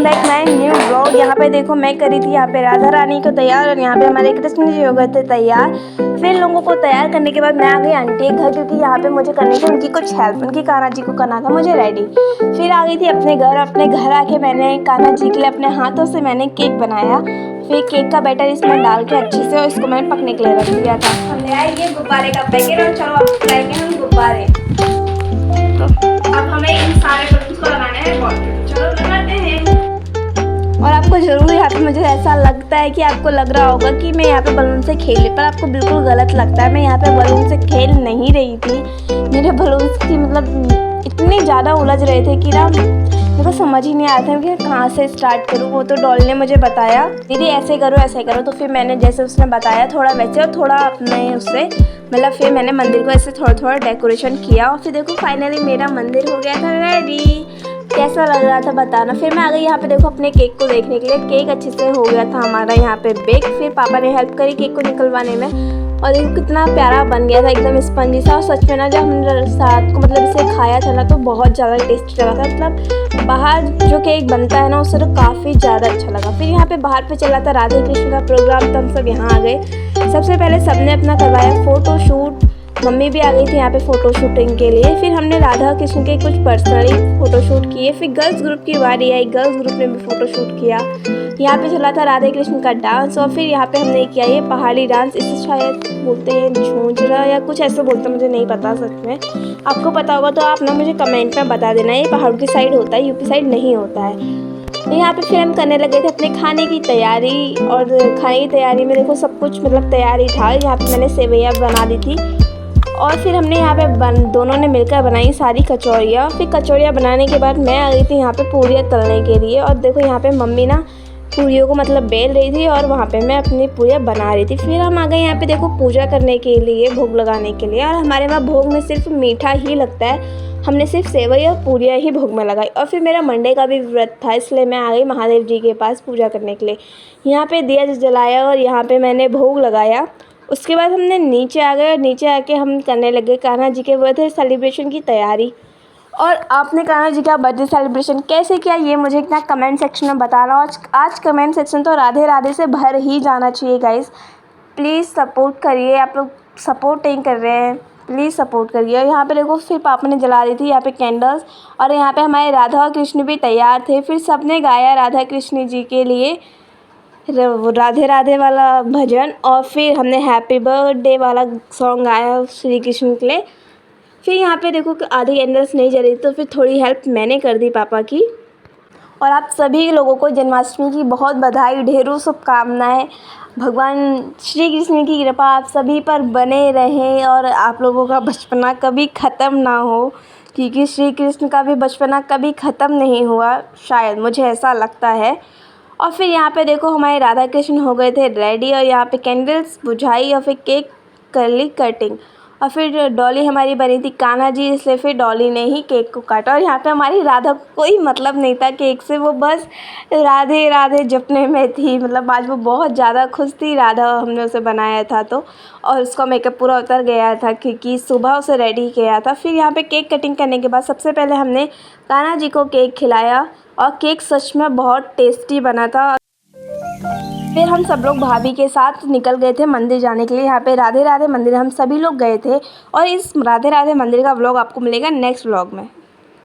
Welcome back my new blog. यहाँ पे देखो मैं करी थी यहाँ पे राधा रानी को तैयार और यहाँ पे हमारे कृष्ण जी हो गए थे तैयार। फिर लोगों को तैयार करने के बाद मैं आ गई आंटी के घर, क्योंकि यहाँ पे मुझे करनी थी उनकी कुछ हेल्प, उनकी कान्हा जी को करना था मुझे रेडी। फिर आ गई थी अपने घर आके मैंने कान्हा जी के लिए अपने हाथों से मैंने केक बनाया। फिर केक का बैटर इसमें डाल के अच्छे से और इसको मैंने पकने के लिए रख दिया था। हमने आया ये गुब्बारे का पैकेट और चलो अब लाएंगे हम गुब्बारे। तो अब हमें इन सारे बलून्स को लगाना है बॉल। चलो लगाते हैं। और आपको ज़रूर यहाँ पे मुझे ऐसा लगता है कि आपको लग रहा होगा कि मैं यहाँ पे बलून से खेल रही, पर आपको बिल्कुल गलत लगता है। मैं यहाँ पे बलून से खेल नहीं रही थी। मेरे बलून्स की मतलब इतने ज़्यादा उलझ रहे थे कि ना मुझे समझ ही नहीं आ रहा था कि कहाँ से स्टार्ट करूँ। वो तो डॉल ने मुझे बताया दीदी ऐसे करो, तो फिर मैंने जैसे उसने बताया थोड़ा वैसे और थोड़ा अपने उससे मतलब फिर मैंने मंदिर को ऐसे थोड़ा थोड़ा डेकोरेशन किया। और फिर देखो फाइनली मेरा मंदिर हो गया था रेडी। कैसा लग रहा था बताना। फिर मैं आ गई यहाँ पे देखो अपने केक को देखने के लिए। केक अच्छे से हो गया था हमारा यहाँ पे बेक। फिर पापा ने हेल्प करी केक को निकलवाने में और देखो कितना प्यारा बन गया था, एकदम स्पंजी सा। और सच में ना जब हमने साथ को मतलब इसे खाया था ना तो बहुत ज़्यादा टेस्टी लगा था। मतलब बाहर जो केक बनता है ना उससे तो काफ़ी ज़्यादा अच्छा लगा। फिर यहाँ पे बाहर पे चला था राधे कृष्ण का प्रोग्राम, तो हम सब यहाँ आ गए। सबसे पहले सबने अपना करवाया फ़ोटो शूट। मम्मी भी आ गई थी यहाँ पे फ़ोटो शूटिंग के लिए। फिर हमने राधा कृष्ण के कुछ पर्सनली फ़ोटो शूट किए। फिर गर्ल्स ग्रुप की बारी आई, गर्ल्स ग्रुप ने भी फ़ोटो शूट किया। यहाँ पे चला था राधे कृष्ण का डांस। और फिर यहाँ पे हमने किया ये पहाड़ी डांस, इसे शायद बोलते हैं झूंझरा या कुछ ऐसे बोलते हैं, मुझे नहीं पता सच में। आपको पता होगा तो आप ना मुझे कमेंट में बता देना। ये पहाड़ की साइड होता है, यूपी साइड नहीं होता है। यहाँ पे फिर हम करने लगे थे अपने खाने की तैयारी। और खाने की तैयारी में देखो सब कुछ मतलब तैयारी था। यहाँ पे मैंने सेवैयाँ बना दी थी और फिर हमने यहाँ पे दोनों ने मिलकर बनाई सारी कचौरियाँ। फिर कचौरियाँ बनाने के बाद मैं आ गई थी यहाँ पे पूरियाँ तलने के लिए। और देखो यहाँ पे मम्मी ना पूरियों को मतलब बेल रही थी और वहाँ पे मैं अपनी पूरियाँ बना रही थी। फिर हम आ गए यहाँ पे देखो पूजा करने के लिए, भोग लगाने के लिए। और हमारे वहाँ भोग में सिर्फ मीठा ही लगता है, हमने सिर्फ सेवई और पूरियाँ ही भोग में लगाई। और फिर मेरा मंडे का भी व्रत था, इसलिए मैं आ गई महादेव जी के पास पूजा करने के लिए। यहाँ पे दिया जलाया और यहाँ पे मैंने भोग लगाया। उसके बाद हमने नीचे आ गए और नीचे आके हम करने लगे कान्हा जी के बर्थडे सेलिब्रेशन की तैयारी। और आपने कान्हा जी का बर्थडे सेलिब्रेशन कैसे किया ये मुझे इतना कमेंट सेक्शन में बताना। आज कमेंट सेक्शन तो राधे राधे से भर ही जाना चाहिए गाइस। प्लीज़ सपोर्ट करिए, आप लोग सपोर्ट नहीं कर रहे हैं, प्लीज़ सपोर्ट करिए। और यहाँ पे देखो फिर पापा ने जला रही थी यहाँ पे कैंडल्स। और यहाँ पे हमारे राधा और कृष्ण भी तैयार थे। फिर सबने गाया राधा कृष्ण जी के लिए राधे राधे वाला भजन। और फिर हमने हैप्पी बर्थडे वाला सॉन्ग गाया श्री कृष्ण के लिए। फिर यहाँ पे देखो कि आधी कैंडल्स नहीं जली तो फिर थोड़ी हेल्प मैंने कर दी पापा की। और आप सभी लोगों को जन्माष्टमी की बहुत बधाई, ढेरों शुभकामनाएं। भगवान श्री कृष्ण की कृपा आप सभी पर बने रहें और आप लोगों का बचपना कभी ख़त्म ना हो, क्योंकि श्री कृष्ण का भी बचपना कभी ख़त्म नहीं हुआ, शायद मुझे ऐसा लगता है। और फिर यहाँ पे देखो हमारे राधा कृष्ण हो गए थे रेडी और यहाँ पे कैंडल्स बुझाई और फिर केक कर ली कटिंग। और फिर डॉली हमारी बनी थी कान्हा जी, इसलिए फिर डॉली ने ही केक को काटा। और यहाँ पे हमारी राधा को कोई मतलब नहीं था केक से, वो बस राधे राधे जपने में थी। मतलब आज वो बहुत ज़्यादा खुश थी, राधा हमने उसे बनाया था तो। और उसका मेकअप पूरा उतर गया था क्योंकि सुबह उसे रेडी किया था। फिर यहाँ पे केक कटिंग करने के बाद सबसे पहले हमने कान्हा जी को केक खिलाया और केक सच में बहुत टेस्टी बना था। फिर हम सब लोग भाभी के साथ निकल गए थे मंदिर जाने के लिए। यहाँ पे राधे राधे मंदिर हम सभी लोग गए थे और इस राधे राधे मंदिर का व्लॉग आपको मिलेगा नेक्स्ट व्लॉग में।